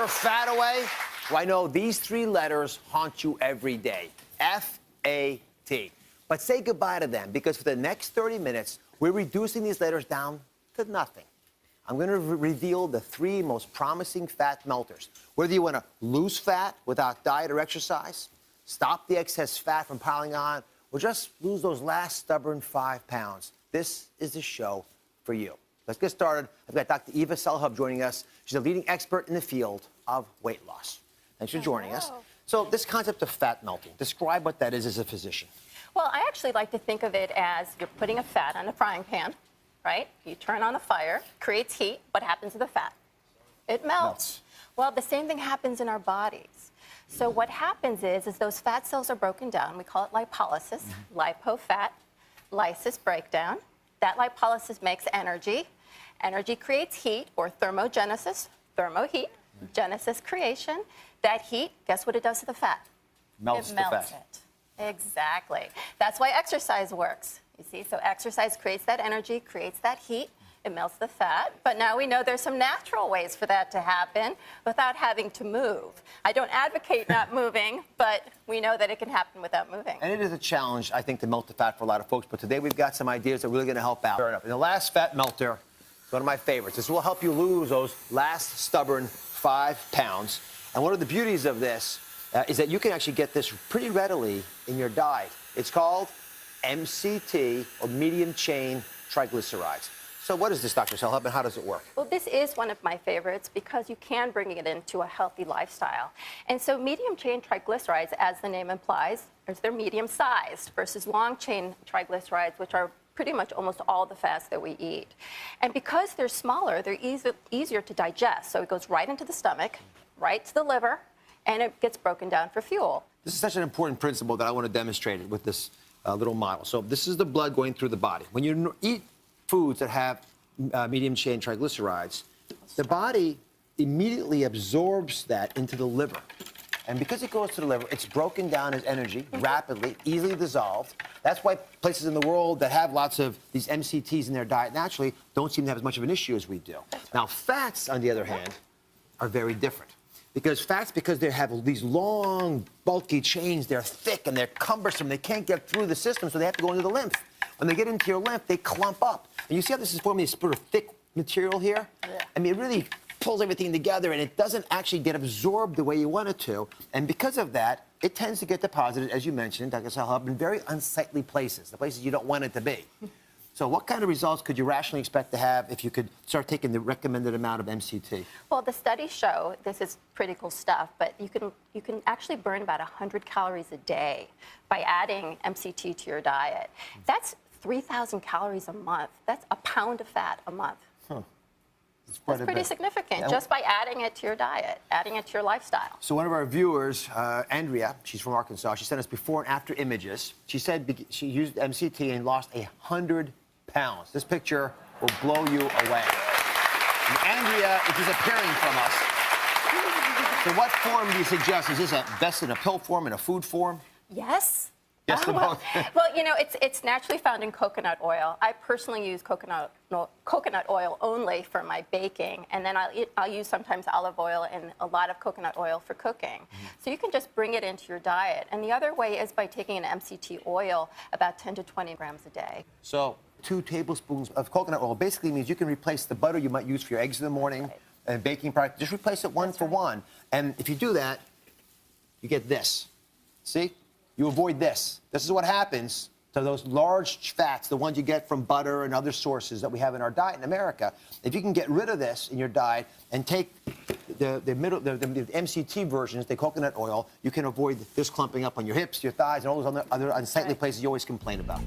your fat away? Well, I know these three letters haunt you every day. F-A-T. But say goodbye to them, because for the next 30 minutes, we're reducing these letters down to nothing. I'm going to reveal the three most promising fat melters. Whether you want to lose fat without diet or exercise, stop the excess fat from piling on, or just lose those last stubborn 5 pounds, this is the show for you. Let's get started. I've got Dr. Eva Selhub joining us. She's a leading expert in the field of weight loss. Thanks for joining us. So this concept of fat melting, describe what that is as a physician. Well, I actually like to think of it as you're putting a fat on a frying pan, right? You turn on the fire, creates heat. What happens to the fat? It melts. Well, the same thing happens in our bodies. So what happens is those fat cells are broken down. We call it lipolysis, lipo-fat, lysis breakdown. That lipolysis makes energy. Energy creates heat, or thermogenesis, thermoheat, genesis creation. That heat, guess what it does to the fat? Melts it melts it. Exactly. That's why exercise works. You see, so exercise creates that energy, creates that heat. It melts the fat. But now we know there's some natural ways for that to happen without having to move. I don't advocate not moving, but we know that it can happen without moving. And it is a challenge, I think, to melt the fat for a lot of folks. But today we've got some ideas that are really going to help out. Fair enough. And the last fat melter, one of my favorites. This will help you lose those last stubborn 5 pounds. And one of the beauties of this is that you can actually get this pretty readily in your diet. It's called MCT, or medium chain triglycerides. So what is this, Dr. Selhub, and how does it work? Well, this is one of my favorites because you can bring it into a healthy lifestyle. And so medium chain triglycerides, as the name implies, they're medium sized versus long chain triglycerides, which are pretty much almost all the fats that we eat. And because they're smaller, they're easier to digest. So it goes right into the stomach, right to the liver, and it gets broken down for fuel. This is such an important principle that I want to demonstrate it with this little model. So this is the blood going through the body. When you eat foods that have medium chain triglycerides, the body immediately absorbs that into the liver. And because it goes to the liver, it's broken down as energy rapidly, easily dissolved. That's why places in the world that have lots of these MCTs in their diet naturally don't seem to have as much of an issue as we do. Now, fats, on the other hand, are very different. Because they have these long, bulky chains, they're thick and they're cumbersome. They can't get through the system, so they have to go into the lymph. When they get into your lymph, they clump up. And you see how this is forming this sort of thick material here? Yeah. I mean, it really pulls everything together, and it doesn't actually get absorbed the way you want it to. And because of that, it tends to get deposited, as you mentioned, Dr. Selhub, in very unsightly places, the places you don't want it to be. So what kind of results could you rationally expect to have if you could start taking the recommended amount of MCT? Well, the studies show, this is pretty cool stuff, but you can actually burn about 100 calories a day by adding MCT to your diet. That's 3,000 calories a month. That's a pound of fat a month. That's pretty significant, just by adding it to your diet, adding it to your lifestyle. So one of our viewers, Andrea, she's from Arkansas, she sent us before and after images. She said she used MCT and lost 100 pounds. This picture will blow you away. And Andrea is disappearing from us. So what form do you suggest? Is this best in a pill form, in a food form? Yes. Yes to both. Well, you know, it's naturally found in coconut oil. I personally use coconut oil only for my baking, and then I'll use sometimes olive oil and a lot of coconut oil for cooking. So you can just bring it into your diet. And the other way is by taking an MCT oil, about 10 to 20 grams a day. So 2 tablespoons of coconut oil basically means you can replace the butter you might use for your eggs in the morning and baking product. Just replace it one for one. And if you do that, you get this. See? You avoid this. This is what happens to those large fats, the ones you get from butter and other sources that we have in our diet in America. If you can get rid of this in your diet and take the MCT versions, the coconut oil, you can avoid this clumping up on your hips, your thighs, and all those other unsightly places you always complain about.